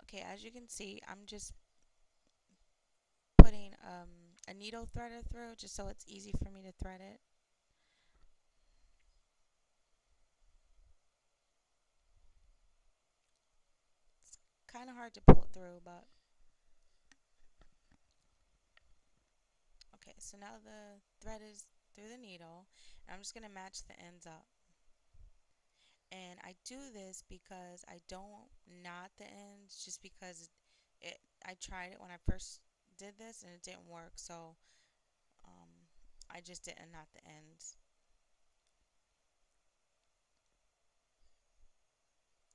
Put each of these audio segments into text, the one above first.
Okay, as you can see, I'm just putting a needle threader through just so it's easy for me to thread it. Kind of hard to pull it through, but okay, so now the thread is through the needle, and I'm just going to match the ends up. And I do this because I don't knot the ends just because I tried it when I first did this and it didn't work, so um, I just didn't knot the ends.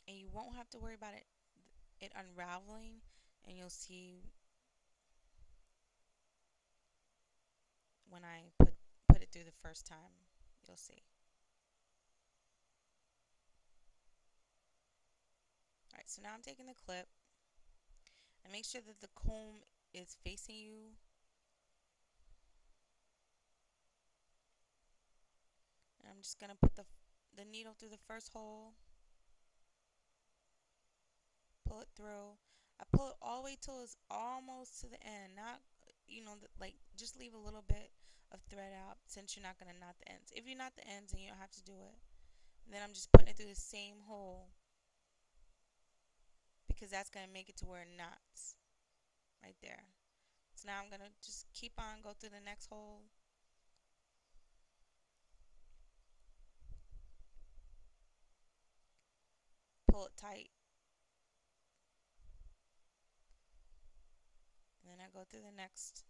And you won't have to worry about it unraveling, and you'll see when I put it through the first time. You'll see. Alright, so now I'm taking the clip and make sure that the comb is facing you. And I'm just gonna put the needle through the first hole, pull it through. I pull it all the way till it's almost to the end, not like just leave a little bit of thread out since you're not gonna knot the ends. If you knot the ends, then you don't have to do it. And then I'm just putting it through the same hole because that's gonna make it to where it knots right there. So now I'm gonna just keep on, go through the next hole, pull it tight, and then I go through the next.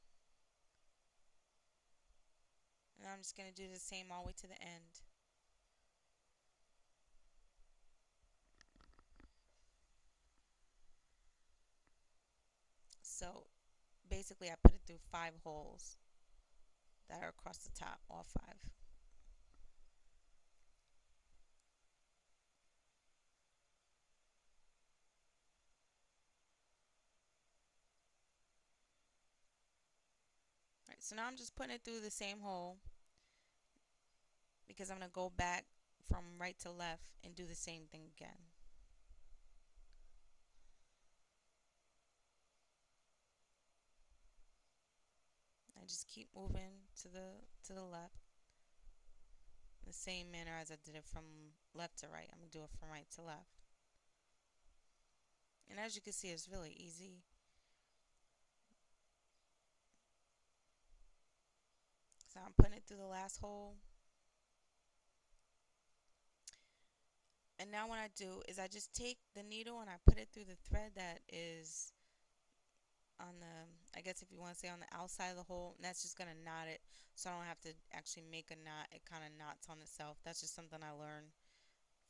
And I'm just gonna do the same all the way to the end. So basically I put it through 5 holes that are across the top, all 5. Alright, so now I'm just putting it through the same hole because I'm gonna go back from right to left and do the same thing again. I just keep moving to the left in the same manner as I did it from left to right. I'm gonna do it from right to left. And as you can see, it's really easy. So I'm putting it through the last hole. And now what I do is I just take the needle and I put it through the thread that is on the, I guess if you want to say on the outside of the hole, and that's just going to knot it so I don't have to actually make a knot. It kind of knots on itself. That's just something I learned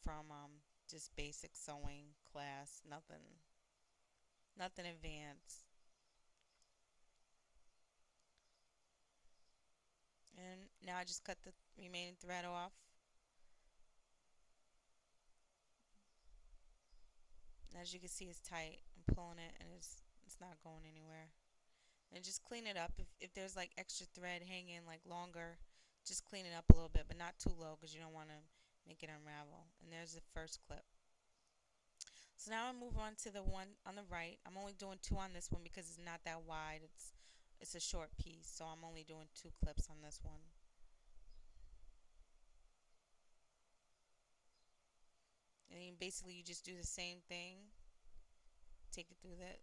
from just basic sewing class. Nothing advanced. And now I just cut the remaining thread off. And as you can see, it's tight. I'm pulling it and it's not going anywhere. And just clean it up. If there's like extra thread hanging like longer, just clean it up a little bit, but not too low because you don't want to make it unravel. And there's the first clip. So now I move on to the one on the right. I'm only doing 2 on this one because it's not that wide. It's a short piece, so I'm only doing 2 clips on this one. And then basically you just do the same thing. Take it through the,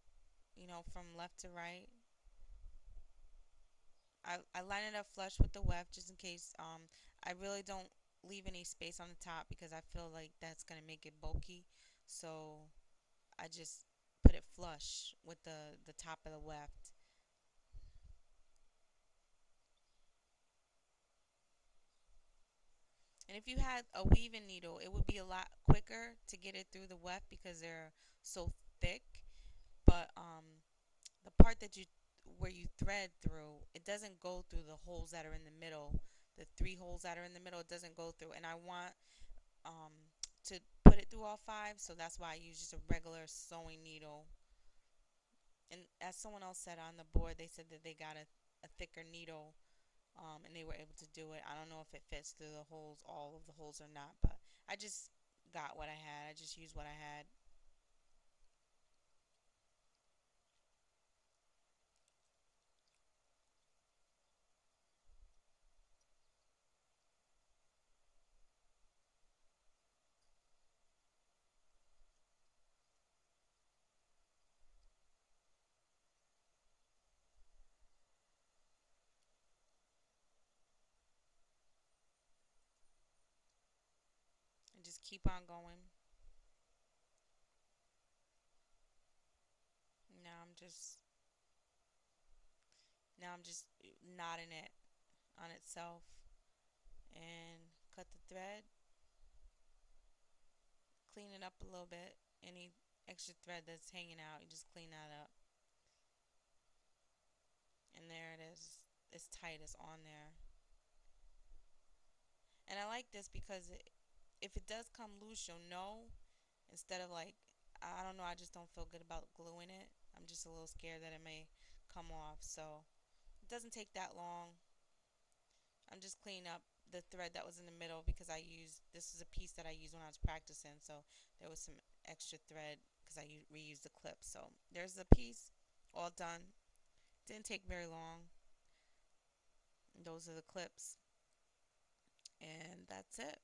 from left to right. I line it up flush with the weft just in case. I really don't leave any space on the top because I feel like that's gonna make it bulky. So I just put it flush with the top of the weft. And if you had a weaving needle, it would be a lot quicker to get it through the weft because they're so thick. But the part that you where you thread through, it doesn't go through the holes that are in the middle. The 3 holes that are in the middle, it doesn't go through. And I want um, to put it through all 5, so that's why I use just a regular sewing needle. And as someone else said on the board, they said that they got a thicker needle, and they were able to do it. I don't know if it fits through the holes, all of the holes or not, but I just got what I had. I just used what I had. keep on going. Now I'm just now I'm just knotting it on itself and cut the thread, clean it up a little bit. Any extra thread that's hanging out, you just clean that up. And there it is. It's tight, it's on there. And I like this because if it does come loose, you'll know. Instead of like, I don't know, I just don't feel good about gluing it. I'm just a little scared that it may come off. So it doesn't take that long. I'm just cleaning up the thread that was in the middle because I used this is a piece that I used when I was practicing. So there was some extra thread because I reused the clip. So there's the piece all done. Didn't take very long. Those are the clips, and that's it.